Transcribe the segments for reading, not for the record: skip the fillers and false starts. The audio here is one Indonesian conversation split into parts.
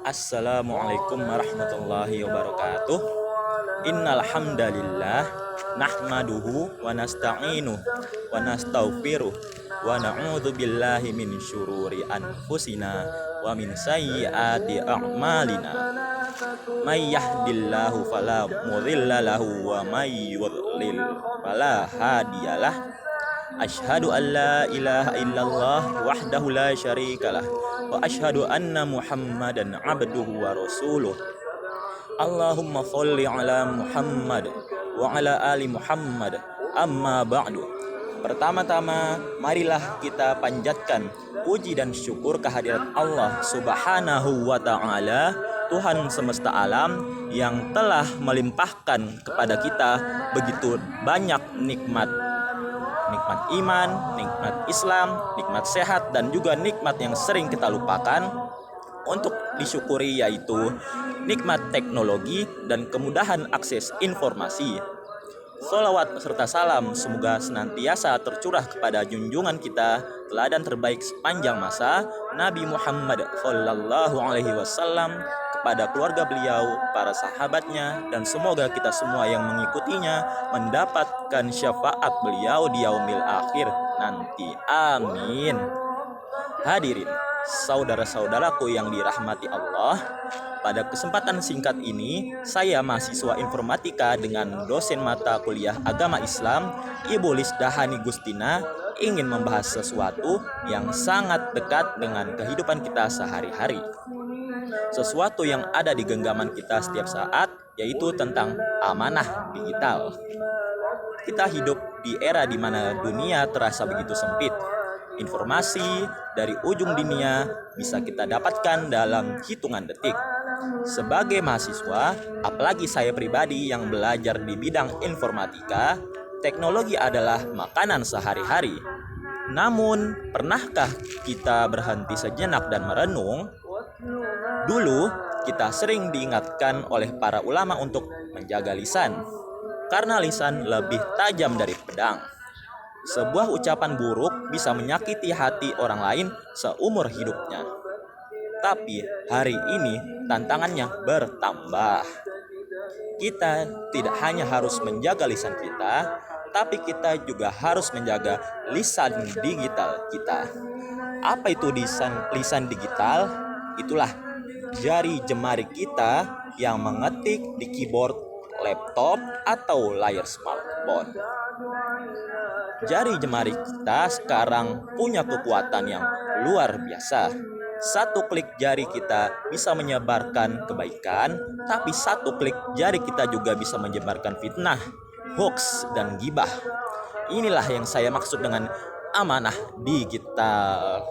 Assalamualaikum warahmatullahi wabarakatuh. Innal hamdalillah nahmaduhu wa nasta'inuhu wa nastaghfiruh wa na'udzu billahi min syururi anfusina wa min sayyiati a'malina. May yahdillahu fala mudilla lahu wa may yudlil fala hadiyalah. Asyhadu an la ilaha illallah wahdahu la syarikalah wa asyhadu anna Muhammadan abduhu wa rasuluh. Allahumma sholli ala Muhammad wa ala ali Muhammad. Amma ba'du. Pertama-tama marilah kita panjatkan puji dan syukur kehadirat Allah Subhanahu wa taala, Tuhan semesta alam yang telah melimpahkan kepada kita begitu banyak nikmat iman, nikmat Islam, nikmat sehat, dan juga nikmat yang sering kita lupakan untuk disyukuri, yaitu nikmat teknologi dan kemudahan akses informasi. Sholawat serta salam semoga senantiasa tercurah kepada junjungan kita, teladan terbaik sepanjang masa, Nabi Muhammad SAW, kepada keluarga beliau, para sahabatnya, dan semoga kita semua yang mengikutinya mendapatkan syafaat beliau di yaumil akhir nanti. Amin. Hadirin, saudara-saudaraku yang dirahmati Allah, pada kesempatan singkat ini saya mahasiswa informatika dengan dosen mata kuliah agama Islam Ibu Lisdahani Gustina ingin membahas sesuatu yang sangat dekat dengan kehidupan kita sehari-hari, sesuatu yang ada di genggaman kita setiap saat, yaitu tentang amanah digital. Kita hidup di era di mana dunia terasa begitu sempit. Informasi dari ujung dunia bisa kita dapatkan dalam hitungan detik. Sebagai mahasiswa, apalagi saya pribadi yang belajar di bidang informatika, teknologi adalah makanan sehari-hari. Namun, pernahkah kita berhenti sejenak dan merenung? Dulu, kita sering diingatkan oleh para ulama untuk menjaga lisan, karena lisan lebih tajam dari pedang. Sebuah ucapan buruk bisa menyakiti hati orang lain seumur hidupnya. Tapi hari ini tantangannya bertambah. Kita tidak hanya harus menjaga lisan kita, tapi kita juga harus menjaga lisan digital kita. Apa itu lisan digital? Itulah jari jemari kita yang mengetik di keyboard laptop atau layar smartphone. Jari jemari kita sekarang punya kekuatan yang luar biasa. Satu klik jari kita bisa menyebarkan kebaikan, tapi satu klik jari kita juga bisa menyebarkan fitnah, hoax, dan gibah. Inilah yang saya maksud dengan amanah digital.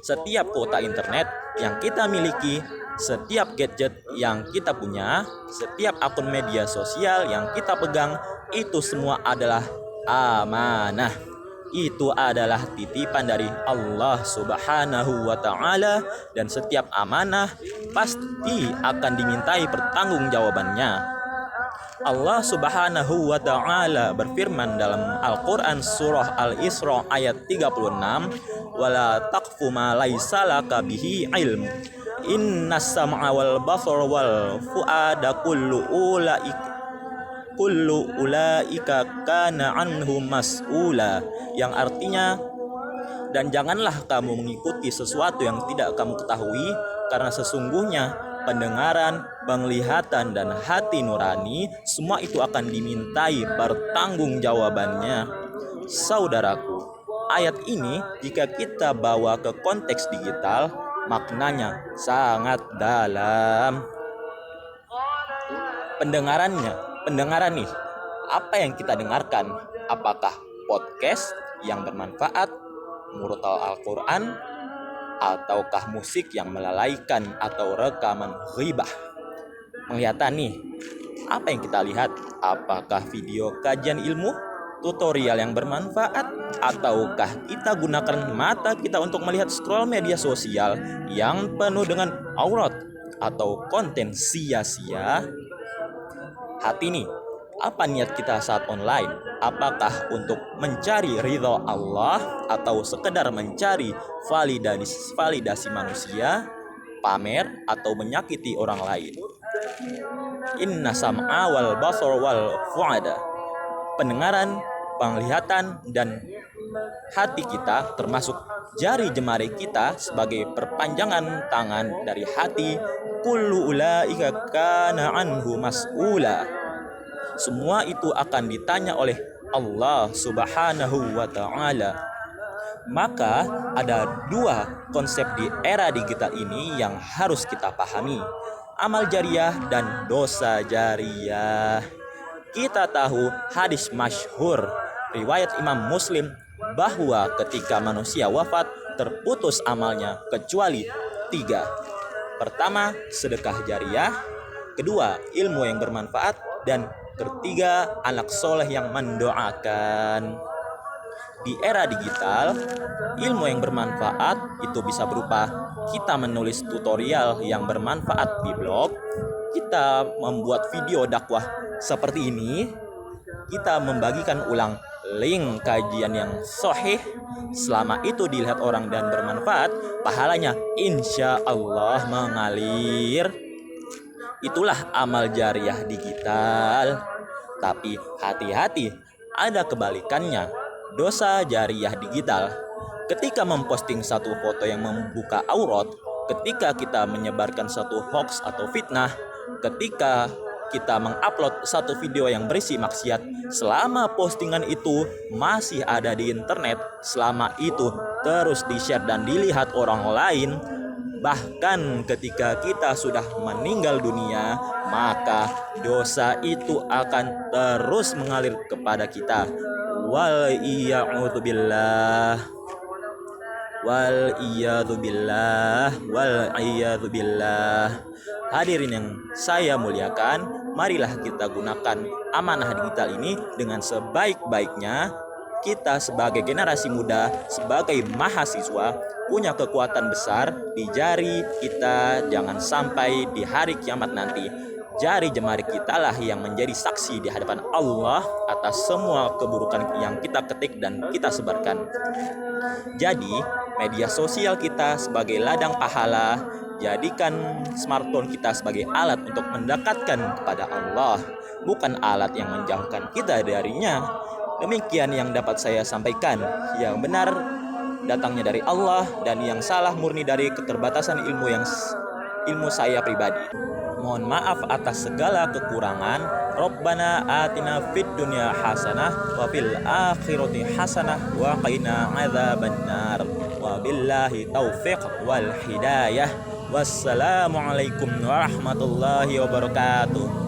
Setiap kuota internet yang kita miliki, setiap gadget yang kita punya, setiap akun media sosial yang kita pegang, itu semua adalah amanah. Itu adalah titipan dari Allah Subhanahu wa ta'ala, dan setiap amanah pasti akan dimintai pertanggungjawabannya. Allah Subhanahu wa ta'ala berfirman dalam Al-Quran surah Al-Isra ayat 36, wala taqfu ma laisa laka bihi ilm innas sam'a wal basara wal fuada kullu ulaika kana anhu mas'ula, yang artinya, dan janganlah kamu mengikuti sesuatu yang tidak kamu ketahui, karena sesungguhnya pendengaran, penglihatan, dan hati nurani semua itu akan dimintai pertanggungjawabannya. Saudaraku, ayat ini jika kita bawa ke konteks digital, maknanya sangat dalam. Pendengaran nih, apa yang kita dengarkan? Apakah podcast yang bermanfaat, murotal Al-Quran, ataukah musik yang melalaikan atau rekaman ghibah? Penglihatan nih, apa yang kita lihat? Apakah video kajian ilmu, tutorial yang bermanfaat, ataukah kita gunakan mata kita untuk melihat scroll media sosial yang penuh dengan aurat atau konten sia-sia? Hati nih, apa niat kita saat online? Apakah untuk mencari ridha Allah atau sekedar mencari validasi manusia? pamer atau menyakiti orang lain. Inna sam'a wal basar wal fu'ada. Pendengaran, penglihatan, dan hati kita termasuk jari jemari kita sebagai perpanjangan tangan dari hati. Kullu ulaika kana anhu mas'ula. Semua itu akan ditanya oleh Allah Subhanahu wa ta'ala. Maka ada dua konsep di era digital ini yang harus kita pahami: amal jariah dan dosa jariah. Kita tahu hadis masyhur riwayat Imam Muslim bahwa ketika manusia wafat terputus amalnya kecuali 3. Pertama, sedekah jariah. Kedua, ilmu yang bermanfaat. Dan ketiga, anak soleh yang mendoakan. Di era digital, ilmu yang bermanfaat itu bisa berupa kita menulis tutorial yang bermanfaat di blog, kita membuat video dakwah seperti ini, kita membagikan ulang link kajian yang sahih. Selama itu dilihat orang dan bermanfaat, pahalanya insya Allah mengalir. Itulah amal jariah digital. Tapi hati-hati, ada kebalikannya. Dosa jariah digital. Ketika memposting satu foto yang membuka aurat, ketika kita menyebarkan satu hoax atau fitnah, ketika kita mengupload satu video yang berisi maksiat, selama postingan itu masih ada di internet, selama itu terus di-share dan dilihat orang lain, bahkan ketika kita sudah meninggal dunia, maka dosa itu akan terus mengalir kepada kita. Wal iyadu billah. Hadirin yang saya muliakan, marilah kita gunakan amanah digital ini dengan sebaik-baiknya. Kita sebagai generasi muda, sebagai mahasiswa, punya kekuatan besar di jari kita. Jangan sampai di hari kiamat nanti jari jemari kita lah yang menjadi saksi di hadapan Allah atas semua keburukan yang kita ketik dan kita sebarkan. Jadi, media sosial kita sebagai ladang pahala, jadikan smartphone kita sebagai alat untuk mendekatkan kepada Allah, bukan alat yang menjauhkan kita darinya. Demikian yang dapat saya sampaikan. Yang benar datangnya dari Allah dan yang salah murni dari keterbatasan ilmu saya pribadi. Mohon maaf atas segala kekurangan. Rabbana atina fid dunya hasanah wa fil akhirati hasanah wa qina adzabannar. Wabillahi taufiq wal hidayah. Wassalamualaikum warahmatullahi wabarakatuh.